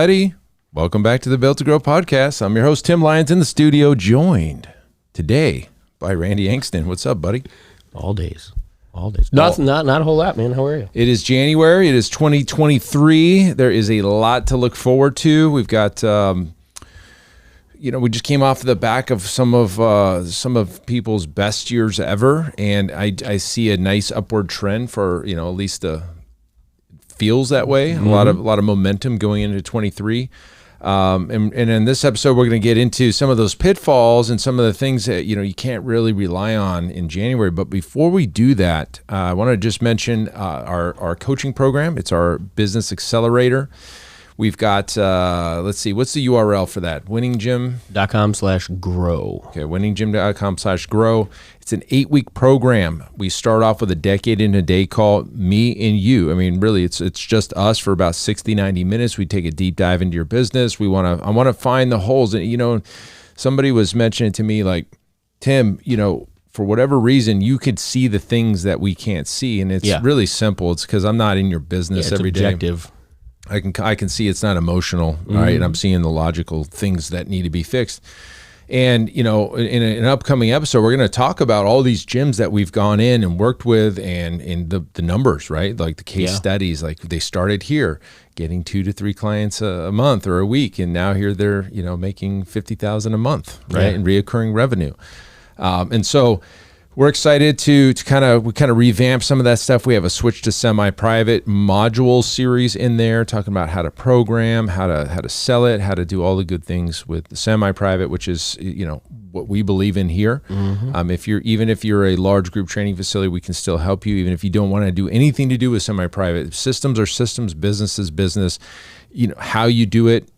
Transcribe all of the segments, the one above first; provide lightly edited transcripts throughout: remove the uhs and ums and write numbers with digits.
everybody. Welcome back to the Built to Grow podcast. I'm your host, Tim Lyons, in the studio, joined today by Randy Angston. What's up, buddy? All days. Not a whole lot, man. How are you? It is January. It is 2023. There is a lot to look forward to. We've got, we just came off the back of some of people's best years ever, and I see a nice upward trend for at least feels that way. Mm-hmm. A lot of momentum going into 23. And in this episode, we're going to get into some of those pitfalls and some of the things that, you can't really rely on in January. But before we do that, I want to just mention our coaching program. It's our business accelerator. We've got, let's see, what's the URL for that? winninggym.com/grow. Okay, winninggym.com/grow. It's an 8-week program. We start off with a decade in a day called Me and You. I mean, really, it's just us for about 60, 90 minutes. We take a deep dive into your business. I want to find the holes. And, somebody was mentioning to me, like, Tim, for whatever reason, you could see the things that we can't see. And it's really simple. It's because I'm not in your business every day. It's objective. I can see it's not emotional, right? And I'm seeing the logical things that need to be fixed. And, in an upcoming episode, we're going to talk about all these gyms that we've gone in and worked with and the numbers, right? Like the case studies, like they started here getting 2 to 3 clients a month or a week. And now here they're, making $50,000 a month, right? And reoccurring revenue. And so we're excited to kind of revamp some of that stuff. We have a switch to semi-private module series in there, talking about how to program, how to sell it, how to do all the good things with the semi-private, which is what we believe in here. Mm-hmm. If you're a large group training facility, we can still help you. Even if you don't want to do anything to do with semi-private, systems are systems, business is business. How you do it.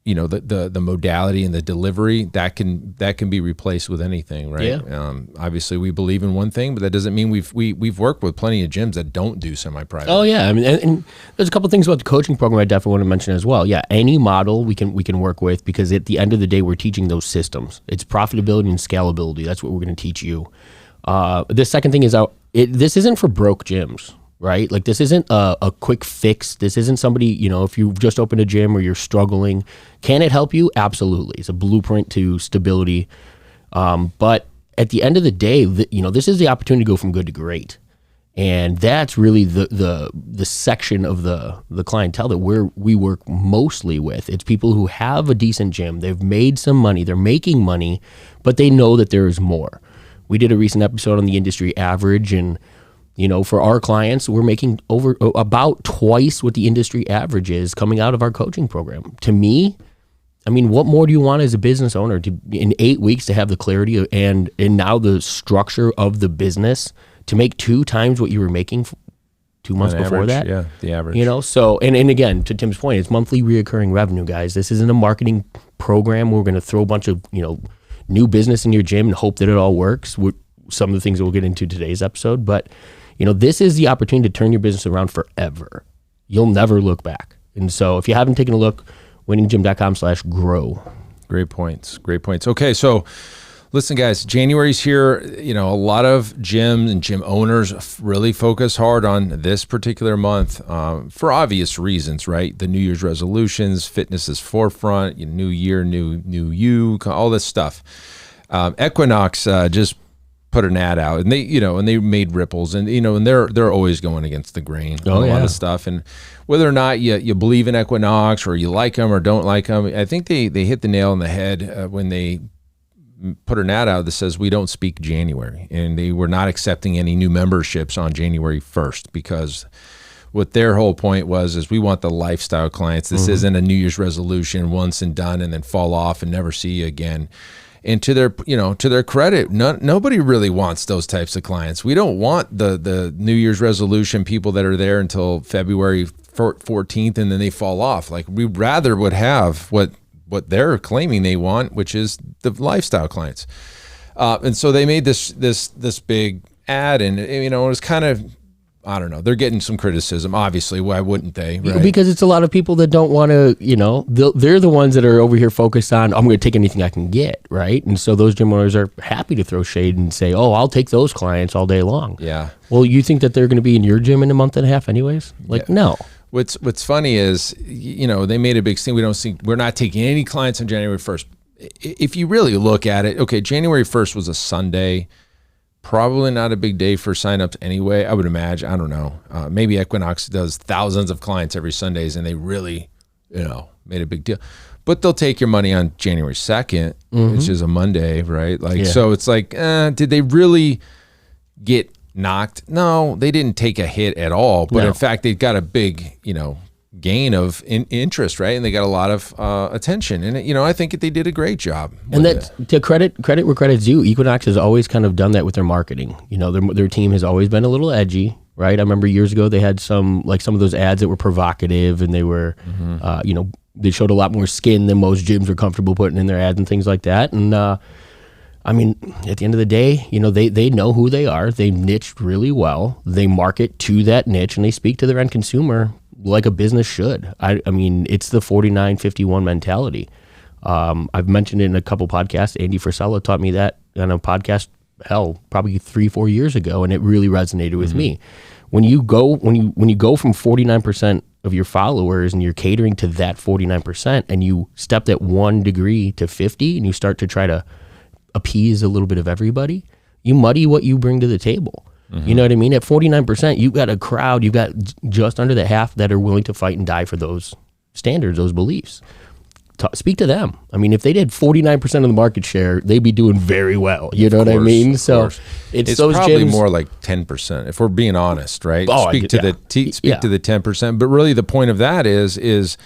The modality and the delivery that can be replaced with anything, right? Yeah. Obviously, we believe in one thing, but that doesn't mean we've worked with plenty of gyms that don't do semi-private. Oh yeah, I mean, and there's a couple of things about the coaching program I definitely want to mention as well. Yeah, any model we can work with, because at the end of the day, we're teaching those systems. It's profitability and scalability. That's what we're going to teach you. The second thing is this isn't for broke gyms. Right? Like, this isn't a quick fix. This isn't somebody, if you've just opened a gym or you're struggling. Can it help you? Absolutely. It's a blueprint to stability. But at the end of the day, this is the opportunity to go from good to great. And that's really the section of the clientele that we work mostly with. It's people who have a decent gym. They've made some money. They're making money, but they know that there is more. We did a recent episode on the industry average, and for our clients, we're making about twice what the industry average is coming out of our coaching program. To me, I mean, what more do you want as a business owner in 8 weeks to have the clarity and now the structure of the business to make 2 times what you were making 2 months before that? Yeah, the average. So, and again, to Tim's point, it's monthly reoccurring revenue, guys. This isn't a marketing program. We're going to throw a bunch of, new business in your gym and hope that it all works. Some of the things that we'll get into today's episode, but this is the opportunity to turn your business around forever. You'll never look back. And so if you haven't taken a look, winninggym.com/grow. Great points. Okay, so listen, guys, January's here. A lot of gyms and gym owners really focus hard on this particular month for obvious reasons, right? The New Year's resolutions, fitness is forefront, new year, new you, all this stuff. Equinox just put an ad out, and they made ripples, and and they're always going against the grain on a lot of stuff. And whether or not you believe in Equinox or you like them or don't like them, I think they hit the nail on the head when they put an ad out that says we don't speak January, and they were not accepting any new memberships on January 1st, because what their whole point is we want the lifestyle clients. This isn't a New Year's resolution once and done and then fall off and never see you again. And to their credit, nobody really wants those types of clients. We don't want the New Year's resolution people that are there until February 14th and then they fall off. Like, we rather would have what they're claiming they want, which is the lifestyle clients. And so they made this big ad, and it was kind of, I don't know. They're getting some criticism, obviously. Why wouldn't they? Right? Because it's a lot of people that don't want to, they're the ones that are over here focused on, I'm going to take anything I can get, right? And so those gym owners are happy to throw shade and say, oh, I'll take those clients all day long. Yeah. Well, you think that they're going to be in your gym in a month and a half anyways? No. What's funny is, they made a big thing. We're not taking any clients on January 1st. If you really look at it, okay, January 1st was a Sunday. Probably not a big day for signups anyway, I would imagine. I don't know. Maybe Equinox does thousands of clients every Sundays, and they really, made a big deal. But they'll take your money on January 2nd, which is a Monday, right? So it's like, did they really get knocked? No, they didn't take a hit at all. But in fact, they got a big, gain of interest, right? And they got a lot of attention. And, I think they did a great job. And that to credit where credit's due, Equinox has always kind of done that with their marketing. Their team has always been a little edgy, right? I remember years ago they had some of those ads that were provocative, and they were, they showed a lot more skin than most gyms are comfortable putting in their ads and things like that. And I mean, at the end of the day, they know who they are. They niched really well. They market to that niche, and they speak to their end consumer like a business should. I mean, it's the 49-51 mentality. I've mentioned it in a couple podcasts. Andy Frisella taught me that on a podcast, probably 3-4 years ago, and it really resonated with me. When you go from 49% of your followers and you're catering to that 49%, and you step that 1 degree to 50, and you start to try to appease a little bit of everybody, you muddy what you bring to the table. You know what I mean? At 49%, you've got a crowd, you've got just under the half that are willing to fight and die for those standards, those beliefs. Speak to them. I mean, if they did 49% of the market share, they'd be doing very well. You know what I mean? So it's those probably gyms, more like 10%, if we're being honest, right? Oh, speak to the 10%. But really, the point of that is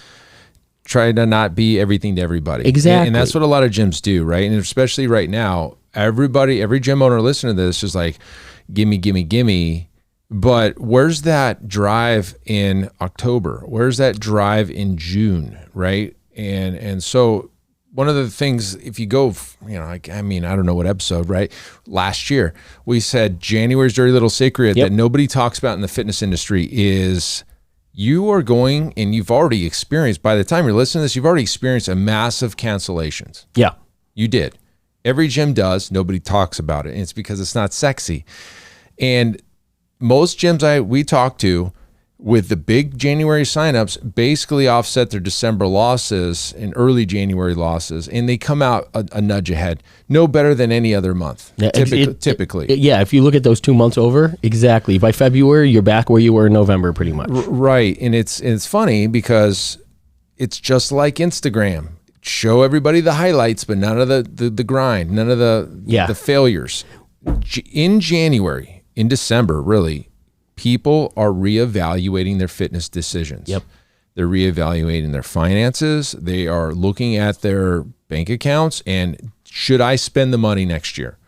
try to not be everything to everybody. Exactly. And that's what a lot of gyms do, right? And especially right now, every gym owner listening to this is like, gimme, gimme, gimme. But where's that drive in October? Where's that drive in June, right? And so one of the things, if you go, I don't know what episode, right? Last year, we said January's dirty little secret that nobody talks about in the fitness industry is you are going, and you've already experienced, by the time you're listening to this, you've already experienced a massive cancellations. Yeah. You did. Every gym does. Nobody talks about it. And it's because it's not sexy. And most gyms we talk to with the big January signups basically offset their December losses and early January losses, and they come out a nudge ahead. No better than any other month, typically. If you look at those 2 months over, exactly. By February, you're back where you were in November pretty much. Right. And it's funny because it's just like Instagram. Show everybody the highlights, but none of the grind, none of the failures. In January, in December, really, people are reevaluating their fitness decisions. Yep. They're reevaluating their finances. They are looking at their bank accounts and should I spend the money next year?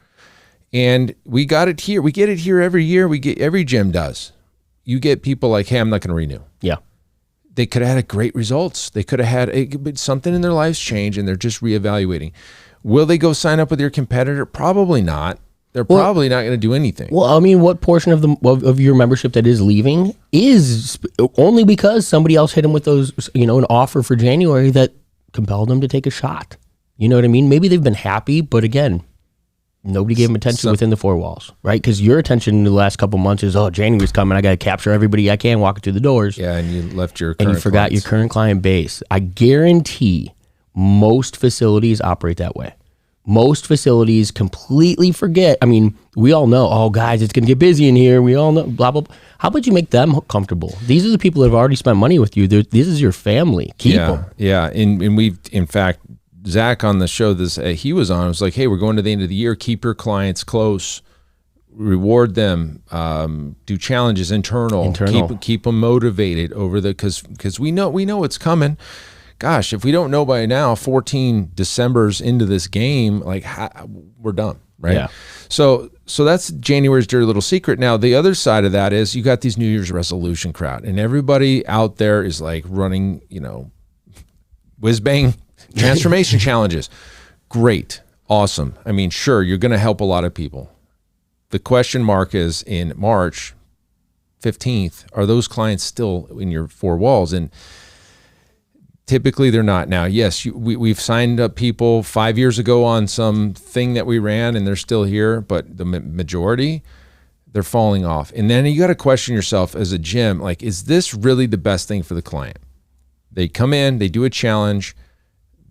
And we got it here. We get it here every year. Every gym does. You get people like, hey, I'm not going to renew. Yeah. They could have had great results. They could have had something in their lives change, and they're just reevaluating. Will they go sign up with your competitor? Probably not. They're probably not going to do anything. Well, I mean, what portion of your membership that is leaving is only because somebody else hit them with those, an offer for January that compelled them to take a shot. You know what I mean? Maybe they've been happy, but again, nobody gave them attention within the four walls, right? Because your attention in the last couple months is, January's coming. I got to capture everybody I can walking through the doors. Yeah, and you left your current and you forgot clients. Your current client base. I guarantee most facilities operate that way. Most facilities completely forget. I mean, we all know, guys, it's going to get busy in here. We all know, blah, blah, blah. How about you make them comfortable? These are the people that have already spent money with you. This is your family. Keep them. Yeah, and we've, in fact, Zach on the show he was on, was like, hey, we're going to the end of the year. Keep your clients close. Reward them. Do challenges internal. Keep them motivated over because we know it's coming. Gosh, if we don't know by now, 14 Decembers into this game, we're done, right? Yeah. So that's January's dirty little secret. Now, the other side of that is you got these New Year's resolution crowd, and everybody out there is like running, whiz-bang transformation challenges. Great. Awesome. I mean, sure, you're going to help a lot of people. The question mark is in March 15th, are those clients still in your four walls? And typically they're not. Now, yes, we've signed up people 5 years ago on some thing that we ran and they're still here, but the majority, they're falling off. And then you got to question yourself as a gym, like, is this really the best thing for the client? They come in, they do a challenge,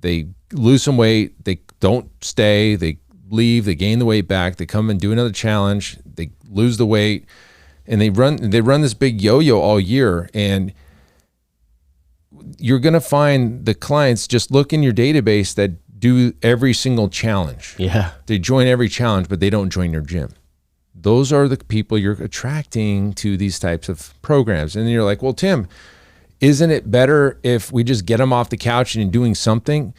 they lose some weight, they don't stay, they leave, they gain the weight back, they come and do another challenge, they lose the weight, and they run this big yo-yo all year. And you're going to find the clients, just look in your database, that do every single challenge. Yeah. They join every challenge, but they don't join your gym. Those are the people you're attracting to these types of programs. And then you're like, well, Tim, isn't it better if we just get them off the couch and doing something?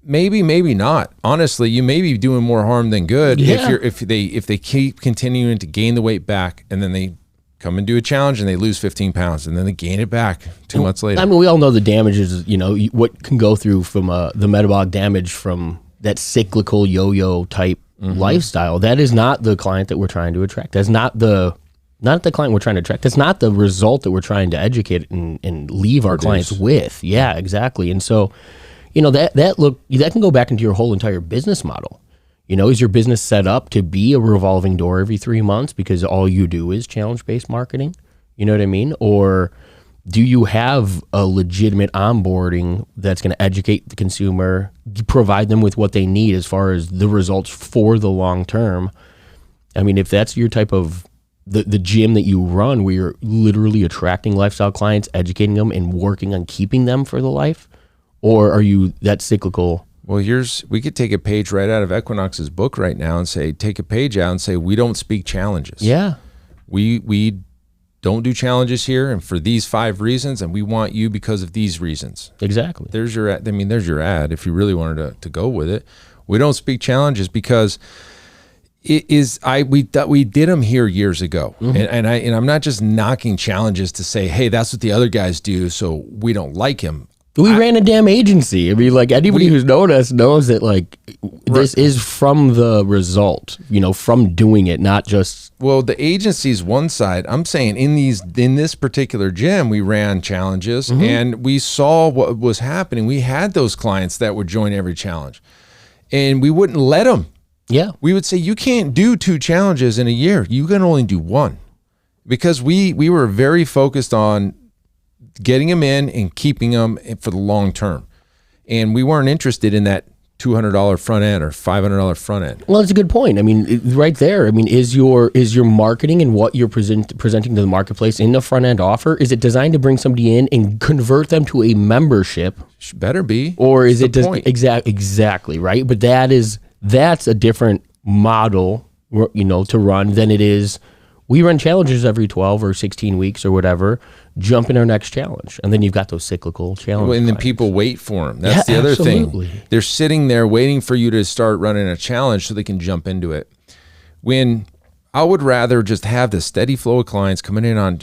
Maybe, maybe not. Honestly, you may be doing more harm than good if they keep continuing to gain the weight back, and then they come and do a challenge and they lose 15 pounds and then they gain it back 2 months later. I mean, we all know the damages, what can go through from the metabolic damage from that cyclical yo-yo type lifestyle. That is not the client that we're trying to attract. That's not the client we're trying to attract. That's not the result that we're trying to educate and leave our clients with. Yeah, exactly. And so, that can go back into your whole entire business model. Is your business set up to be a revolving door every 3 months because all you do is challenge-based marketing? You know what I mean? Or do you have a legitimate onboarding that's going to educate the consumer, provide them with what they need as far as the results for the long term? I mean, if that's your type of the gym that you run, where you're literally attracting lifestyle clients, educating them, and working on keeping them for the life, or are you that cyclical? Well, we could take a page right out of Equinox's book right now and take a page out and say, we don't speak challenges. Yeah. We don't do challenges here, and for these 5 reasons, and we want you because of these reasons. Exactly. There's your ad if you really wanted to go with it. We don't speak challenges because we did them here years ago. And I'm not just knocking challenges to say, hey, that's what the other guys do, so we don't like him. We ran a damn agency. I mean, like, anybody who's known us knows that, like, this is from the result, from doing it, not just. Well, the agency's one side. I'm saying in this particular gym, we ran challenges and we saw what was happening. We had those clients that would join every challenge, and we wouldn't let them. Yeah. We would say, you can't do 2 challenges in a year. You can only do 1, because we were very focused on getting them in and keeping them for the long term. And we weren't interested in that $200 front end or $500 front end. Well, that's a good point. I mean, right there. I mean, is your marketing and what you're presenting to the marketplace in the front end offer, is it designed to bring somebody in and convert them to a membership? Better be. Or is it just exactly right? But that's a different model, to run than it is. We run challenges every 12 or 16 weeks or whatever, jump in our next challenge. And then you've got those cyclical challenges. And then people wait for them. That's the other thing. They're sitting there waiting for you to start running a challenge so they can jump into it. When I would rather just have the steady flow of clients coming in on,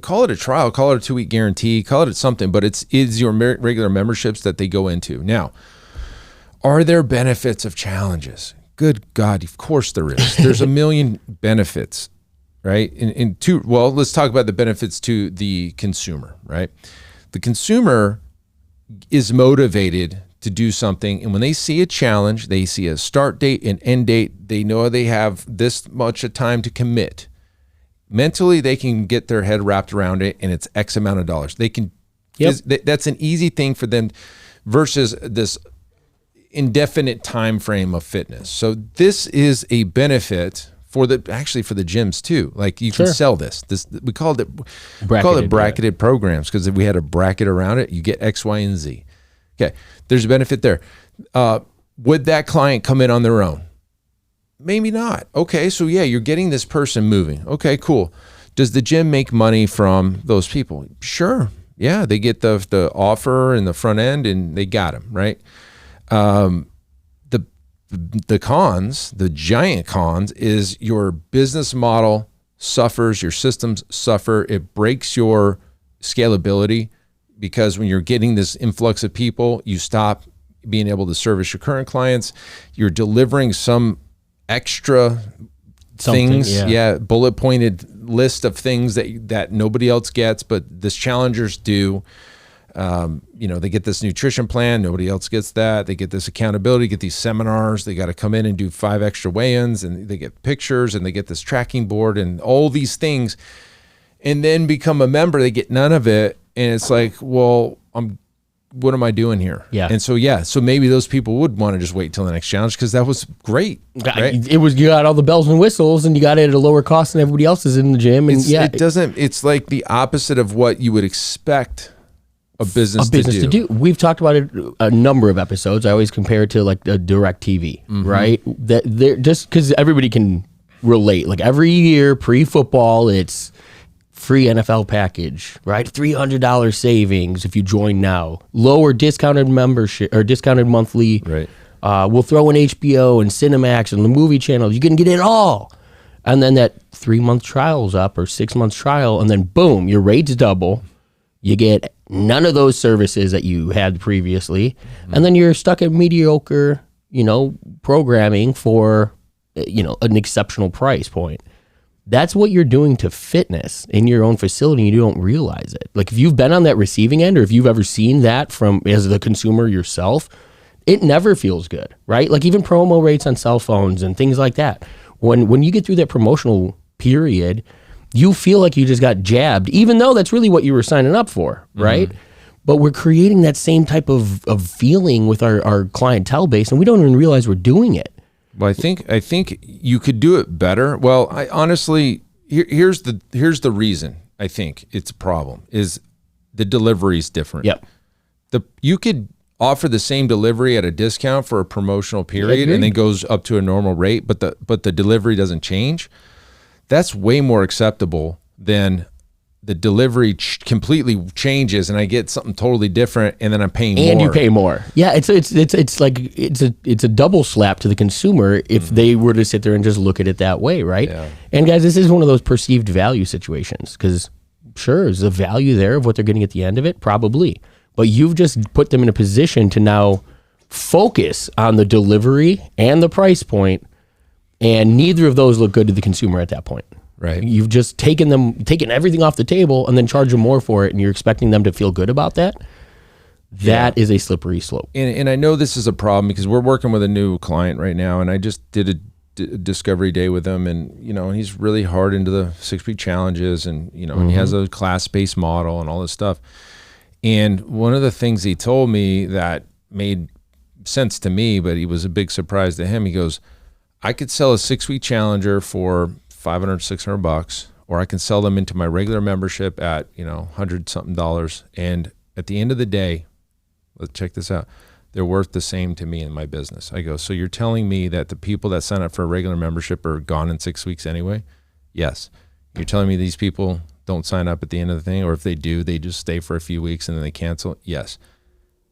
call it a trial, call it a 2-week guarantee, call it something, but it's your regular memberships that they go into. Now, are there benefits of challenges? Good God, of course there is. There's a million benefits. Right? Let's talk about the benefits to the consumer, right? The consumer is motivated to do something, and when they see a challenge, they see a start date and end date, they know they have this much of time to commit. Mentally, they can get their head wrapped around it, and it's X amount of dollars. They can. That's an easy thing for them versus this indefinite time frame of fitness. So this is a benefit for the gyms too. Like, you can sell this. We called it bracketed programs, because if we had a bracket around it, you get X, Y, and Z. Okay, there's a benefit there. Would that client come in on their own? Maybe not. Okay, so yeah, you're getting this person moving. Okay, cool. Does the gym make money from those people? Sure. Yeah, they get the offer and the front end, and they got them, right? The cons, the giant cons, is your business model suffers, your systems suffer. It breaks your scalability, because when you're getting this influx of people, you stop being able to service your current clients. You're delivering some extra things, bullet pointed list of things that nobody else gets, but this challengers do. They get this nutrition plan. Nobody else gets that. They get this accountability, get these seminars. They got to come in and do 5 extra weigh-ins, and they get pictures, and they get this tracking board and all these things, and then become a member. They get none of it. And it's like, well, what am I doing here? Yeah. And so maybe those people would want to just wait till the next challenge, because that was great. Right? You got all the bells and whistles, and you got it at a lower cost than everybody else is in the gym. And it's like the opposite of what you would expect a business to do. We've talked about it a number of episodes. I always compare it to like a direct TV, right? That they're just because everybody can relate. Like every year pre-football, it's free NFL package, right? $300 savings if you join now. Lower discounted membership or discounted monthly. Right. We'll throw in HBO and Cinemax and the movie channel. You can get it all. And then that 3-month trial's up or 6-month trial, and then boom, your rates double. You get none of those services that you had previously, and then you're stuck at mediocre, programming for, an exceptional price point. That's what you're doing to fitness in your own facility, and you don't realize it. Like if you've been on that receiving end, or if you've ever seen that from as the consumer yourself, it never feels good, right? Like even promo rates on cell phones and things like that. When you get through that promotional period, you feel like you just got jabbed, even though that's really what you were signing up for, right? But we're creating that same type of feeling with our clientele base, and we don't even realize we're doing it. Well, I think you could do it better. Well, I honestly, here's the reason I think it's a problem is the delivery is different. Yep. You could offer the same delivery at a discount for a promotional period, and then goes up to a normal rate, but the delivery doesn't change. That's way more acceptable than the delivery completely changes and I get something totally different, and then I'm paying more. And you pay more. Yeah, it's a double slap to the consumer if they were to sit there and just look at it that way, right? Yeah. And guys, this is one of those perceived value situations, because sure, is the value there of what they're getting at the end of it? Probably. But you've just put them in a position to now focus on the delivery and the price point, and neither of those look good to the consumer at that point. Right. You've just taken everything off the table and then charged them more for it, and you're expecting them to feel good about that. That is a slippery slope. And I know this is a problem because we're working with a new client right now, and I just did a discovery day with him, and he's really hard into the 6-week challenges, and and he has a class-based model and all this stuff. And one of the things he told me that made sense to me, but he was a big surprise to him. He goes, I could sell a 6-week challenger for $500, $600, or I can sell them into my regular membership at, $100 something. And at the end of the day, let's check this out. They're worth the same to me in my business. I go, so you're telling me that the people that sign up for a regular membership are gone in 6 weeks anyway? Yes. You're telling me these people don't sign up at the end of the thing, or if they do, they just stay for a few weeks and then they cancel? Yes.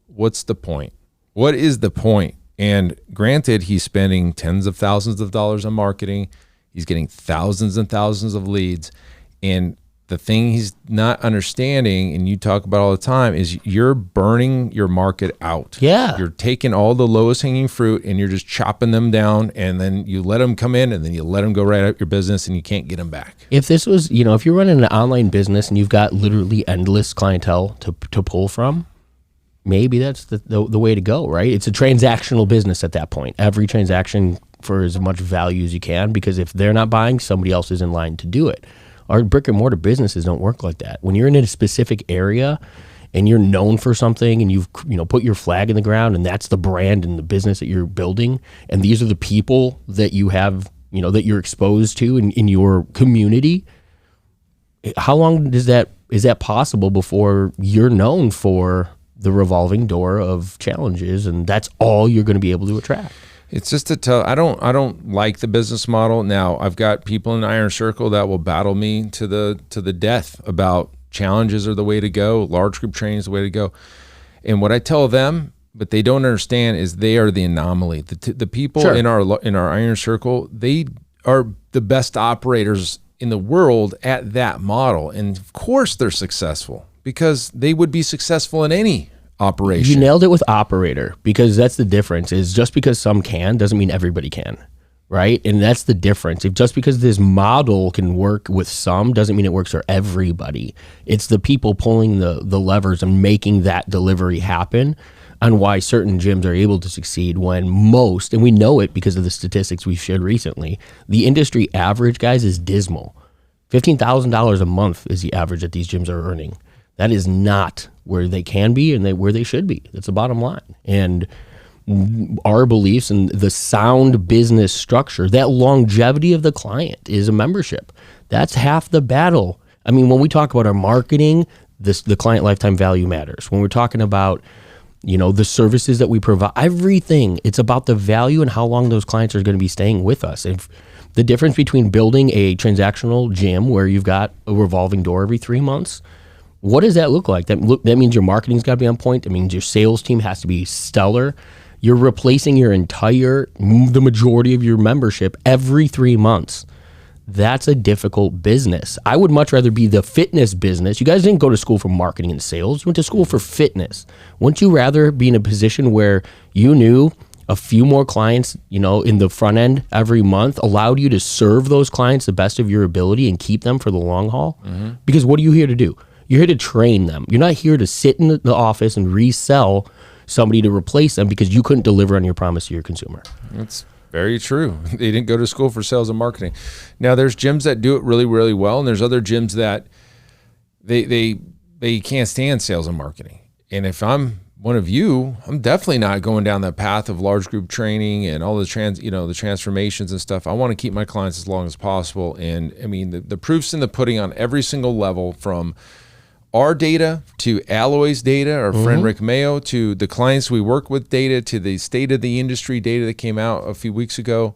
What's the point? What is the point? And granted, he's spending tens of thousands of dollars on marketing. He's getting thousands and thousands of leads. And the thing he's not understanding, and you talk about all the time, is you're burning your market out. Yeah. You're taking all the lowest hanging fruit and you're just chopping them down, and then you let them come in, and then you let them go right out your business, and you can't get them back. If this was, if you're running an online business and you've got literally endless clientele to pull from, maybe that's the way to go, right? It's a transactional business at that point. Every transaction for as much value as you can, because if they're not buying, somebody else is in line to do it. Our brick and mortar businesses don't work like that. When you're in a specific area and you're known for something, and you've put your flag in the ground, and that's the brand and the business that you're building, and these are the people that you have, that you're exposed to in your community, how long is that possible before you're known for the revolving door of challenges, and that's all you're going to be able to attract? It's just I don't like the business model. Now, I've got people in the Iron Circle that will battle me to the death about challenges are the way to go, large group training is the way to go. And what I tell them, but they don't understand, is they are the anomaly. The people Sure. in our Iron Circle, they are the best operators in the world at that model. And of course they're successful, because they would be successful in any operation. You nailed it with operator, because that's the difference. Is just because some can doesn't mean everybody can. right? And that's the difference. If just because this model can work with some doesn't mean it works for everybody. It's the people pulling the levers and making that delivery happen on why certain gyms are able to succeed when most, and we know it because of the statistics we've shared recently, the industry average, guys, is dismal. $15,000 a month is the average that these gyms are earning. That is not where they can be and where they should be. That's the bottom line. And our beliefs and the sound business structure, that longevity of the client is a membership. That's half the battle. I mean, when we talk about our marketing, the client lifetime value matters. When we're talking about, the services that we provide, everything, it's about the value and how long those clients are going to be staying with us. If the difference between building a transactional gym where you've got a revolving door every 3 months, what does that look like? That means your marketing's got to be on point. That means your sales team has to be stellar. You're replacing the majority of your membership every 3 months. That's a difficult business. I would much rather be the fitness business. You guys didn't go to school for marketing and sales. You went to school for fitness. Wouldn't you rather be in a position where you knew a few more clients, in the front end every month allowed you to serve those clients the best of your ability and keep them for the long haul? Mm-hmm. Because what are you here to do? You're here to train them. You're not here to sit in the office and resell somebody to replace them because you couldn't deliver on your promise to your consumer. That's very true. They didn't go to school for sales and marketing. Now, there's gyms that do it really, really well, and there's other gyms that they can't stand sales and marketing. And if I'm one of you, I'm definitely not going down that path of large group training and all the the transformations and stuff. I want to keep my clients as long as possible. And I mean, the proof's in the pudding on every single level, from our data to Alloy's data, our friend Rick Mayo, to the clients we work with data, to the state of the industry data that came out a few weeks ago.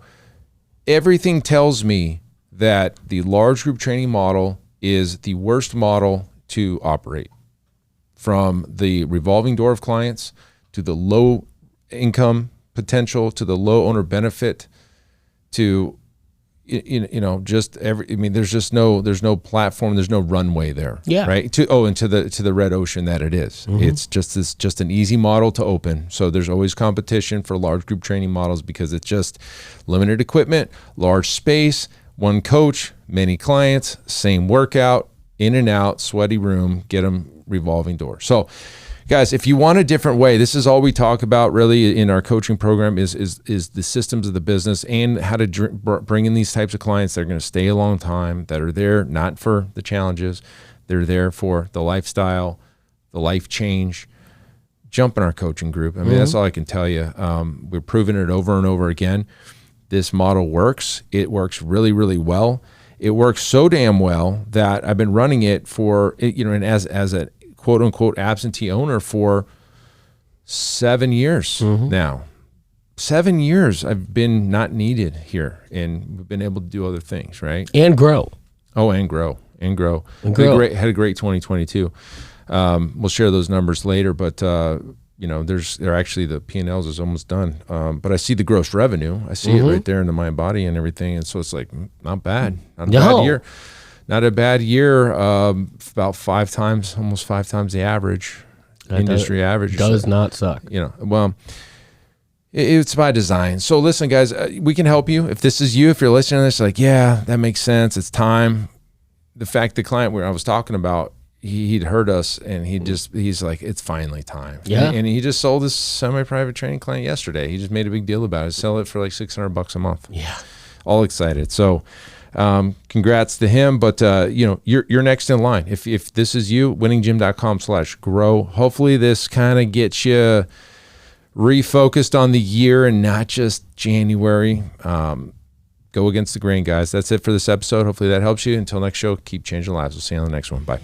Everything tells me that the large group training model is the worst model to operate. From the revolving door of clients, to the low income potential, to the low owner benefit, to there's no platform, there's no runway there. Yeah. Right. To the red ocean that it is. Mm-hmm. It's just an easy model to open. So there's always competition for large group training models because it's just limited equipment, large space, one coach, many clients, same workout, in and out, sweaty room, get them revolving door. So guys, if you want a different way, this is all we talk about really in our coaching program is the systems of the business and how to bring in these types of clients that are going to stay a long time, that are there not for the challenges, they're there for the lifestyle, the life change. Jump in our coaching group. I mean, that's all I can tell you. We're proving it over and over again. This model works. It works really, really well. It works so damn well that I've been running it for, and as a quote unquote absentee owner for 7 years now. 7 years I've been not needed here, and we've been able to do other things, right? And grow. Oh, and grow. Had a great 2022. We'll share those numbers later, but they're actually, the P&Ls is almost done. But I see the gross revenue. I see it right there in the mind, body, and everything. And so it's like, not bad. Not a bad year. Not a bad year. About almost five times the average, industry average. Does not suck. Well, it's by design. So listen, guys, we can help you. If this is you, if you're listening to this, like, yeah, that makes sense. It's time. The fact the client where I was talking about, he'd heard us, and he's like, it's finally time. Yeah. And he just sold this semi-private training client yesterday. He just made a big deal about it. Sell it for like $600 a month. Yeah. All excited. So congrats to him, but you're next in line. If this is you, winninggym.com/grow. Hopefully this kind of gets you refocused on the year and not just January. Go against the grain, guys. That's it for this episode. Hopefully that helps you. Until next show, keep changing lives. We'll see you on the next one. Bye.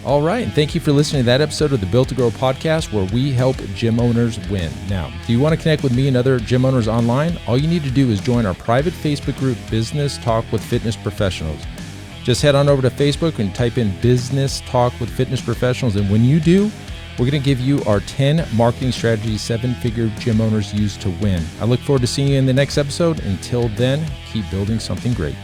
All right, and thank you for listening to that episode of the Built to Grow podcast, where we help gym owners win. Now, do you want to connect with me and other gym owners online? All you need to do is join our private Facebook group, Business Talk with Fitness Professionals. Just head on over to Facebook and type in Business Talk with Fitness Professionals, and when you do, we're going to give you our 10 marketing strategies 7-figure gym owners use to win. I look forward to seeing you in the next episode. Until then, keep building something great.